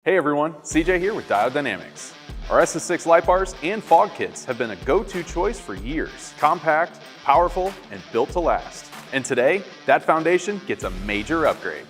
Hey everyone, CJ here with Diode Dynamics. Our SS6 light bars and fog kits have been a go-to choice for years. Compact, powerful, and built to last. And today, that foundation gets a major upgrade.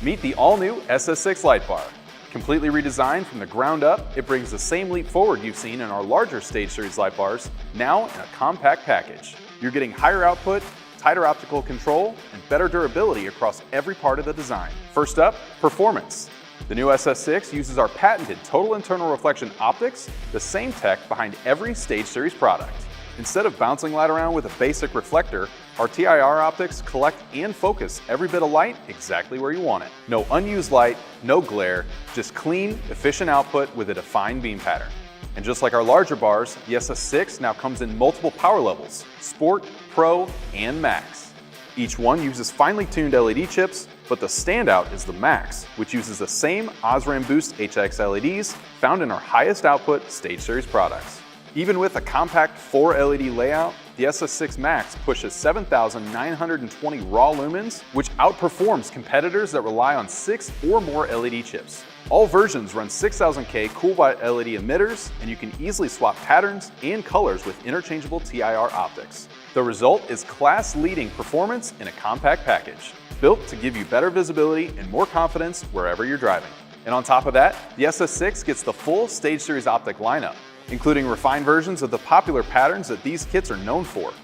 Meet the all-new SS6 light bar. Completely redesigned from the ground up, it brings the same leap forward you've seen in our larger Stage Series light bars, now in a compact package. You're getting higher output, tighter optical control, and better durability across every part of the design. First up, performance. The new SS6 uses our patented total internal reflection optics, the same tech behind every Stage Series product. Instead of bouncing light around with a basic reflector, our TIR optics collect and focus every bit of light exactly where you want it. No unused light, no glare, just clean, efficient output with a defined beam pattern. And just like our larger bars, the SS6 now comes in multiple power levels: Sport, Pro, and Max. Each one uses finely tuned LED chips, but the standout is the Max, which uses the same Osram Boost HX LEDs found in our highest output Stage Series products. Even with a compact 4 LED layout, the SS6 Max pushes 7,920 raw lumens, which outperforms competitors that rely on 6 or more LED chips. All versions run 6000K cool white LED emitters, and you can easily swap patterns and colors with interchangeable TIR optics. The result is class-leading performance in a compact package, built to give you better visibility and more confidence wherever you're driving. And on top of that, the SS6 gets the full Stage Series optic lineup, including refined versions of the popular patterns that these kits are known for.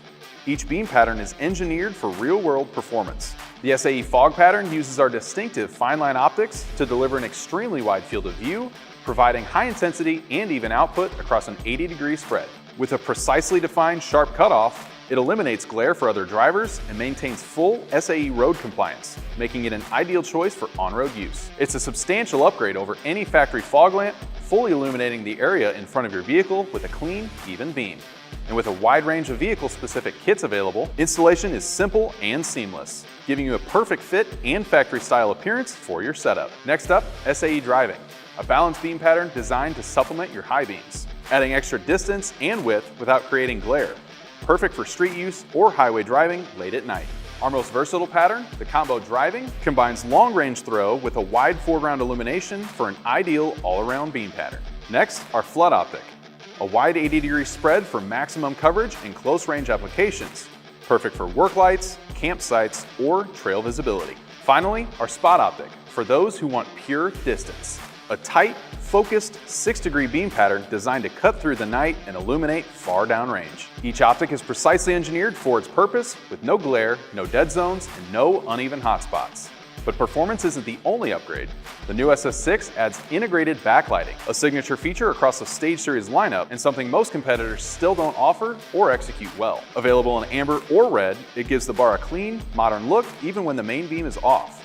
Each beam pattern is engineered for real-world performance. The SAE fog pattern uses our distinctive fine-line optics to deliver an extremely wide field of view, providing high intensity and even output across an 80-degree spread. With a precisely defined sharp cutoff, it eliminates glare for other drivers and maintains full SAE road compliance, making it an ideal choice for on-road use. It's a substantial upgrade over any factory fog lamp, fully illuminating the area in front of your vehicle with a clean, even beam. And with a wide range of vehicle-specific kits available, installation is simple and seamless, giving you a perfect fit and factory-style appearance for your setup. Next up, SAE driving, a balanced beam pattern designed to supplement your high beams, adding extra distance and width without creating glare. Perfect for street use or highway driving late at night. Our most versatile pattern, the combo driving, combines long-range throw with a wide foreground illumination for an ideal all-around beam pattern. Next, our flood optic, a wide 80-degree spread for maximum coverage in close-range applications, perfect for work lights, campsites, or trail visibility. Finally, our spot optic, for those who want pure distance. A tight, focused 6-degree beam pattern designed to cut through the night and illuminate far downrange. Each optic is precisely engineered for its purpose, with no glare, no dead zones, and no uneven hotspots. But performance isn't the only upgrade. The new SS6 adds integrated backlighting, a signature feature across the Stage Series lineup and something most competitors still don't offer or execute well. Available in amber or red, it gives the bar a clean, modern look even when the main beam is off.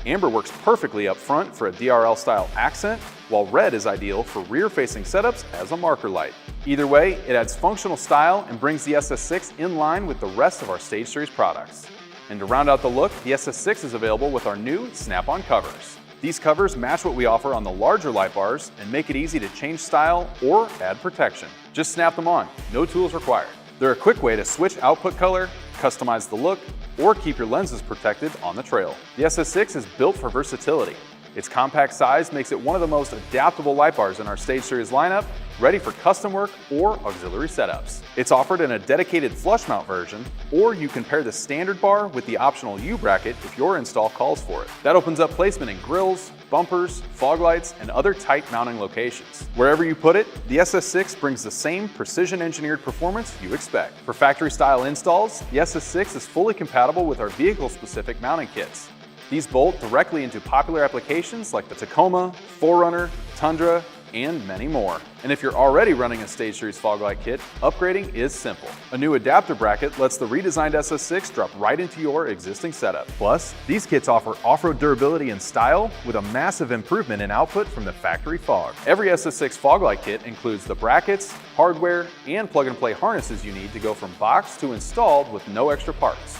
Amber works perfectly up front for a DRL-style accent, while red is ideal for rear-facing setups as a marker light. Either way, it adds functional style and brings the SS6 in line with the rest of our Stage Series products. And to round out the look, the SS6 is available with our new snap-on covers. These covers match what we offer on the larger light bars and make it easy to change style or add protection. Just snap them on, no tools required. They're a quick way to switch output color, customize the look, or keep your lenses protected on the trail. The SS6 is built for versatility. Its compact size makes it one of the most adaptable light bars in our Stage Series lineup, ready for custom work or auxiliary setups. It's offered in a dedicated flush mount version, or you can pair the standard bar with the optional U-bracket if your install calls for it. That opens up placement in grills, bumpers, fog lights, and other tight mounting locations. Wherever you put it, the SS6 brings the same precision-engineered performance you expect. For factory-style installs, the SS6 is fully compatible with our vehicle-specific mounting kits. These bolt directly into popular applications like the Tacoma, 4Runner, Tundra, and many more. And if you're already running a Stage Series fog light kit, upgrading is simple. A new adapter bracket lets the redesigned SS6 drop right into your existing setup. Plus, these kits offer off-road durability and style with a massive improvement in output from the factory fog. Every SS6 fog light kit includes the brackets, hardware, and plug-and-play harnesses you need to go from box to installed with no extra parts.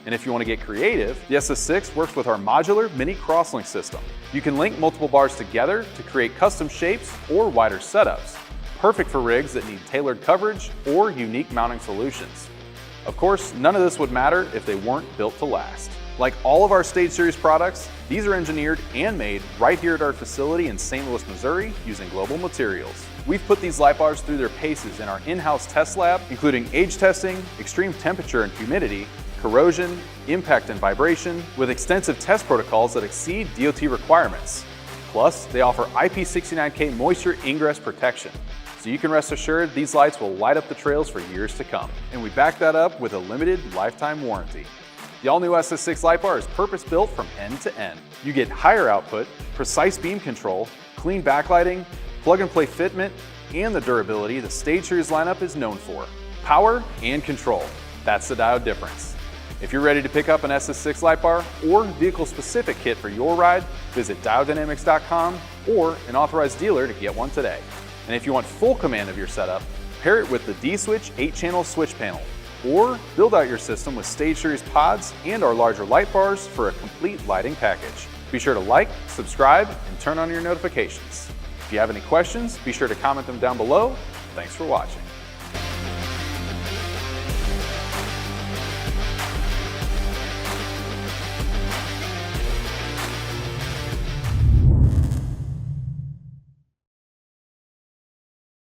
And if you want to get creative, the SS6 works with our modular mini crosslink system. You can link multiple bars together to create custom shapes or wider setups, perfect for rigs that need tailored coverage or unique mounting solutions. Of course, none of this would matter if they weren't built to last. Like all of our Stage Series products, these are engineered and made right here at our facility in St. Louis, Missouri, using global materials. We've put these Lightbars through their paces in our in-house test lab, including age testing, extreme temperature and humidity, corrosion, impact and vibration, with extensive test protocols that exceed DOT requirements. Plus, they offer IP69K moisture ingress protection, so you can rest assured these lights will light up the trails for years to come. And we back that up with a limited lifetime warranty. The all-new SS6 Lightbar is purpose-built from end to end. You get higher output, precise beam control, clean backlighting, plug-and-play fitment, and the durability the Stage Series lineup is known for. Power and control. That's the Diode difference. If you're ready to pick up an SS6 Lightbar or vehicle-specific kit for your ride, visit diodynamics.com or an authorized dealer to get one today. And if you want full command of your setup, pair it with the D-Switch 8-channel switch panel, or build out your system with Stage Series pods and our larger Lightbars for a complete lighting package. Be sure to like, subscribe, and turn on your notifications. If you have any questions, be sure to comment them down below. Thanks for watching.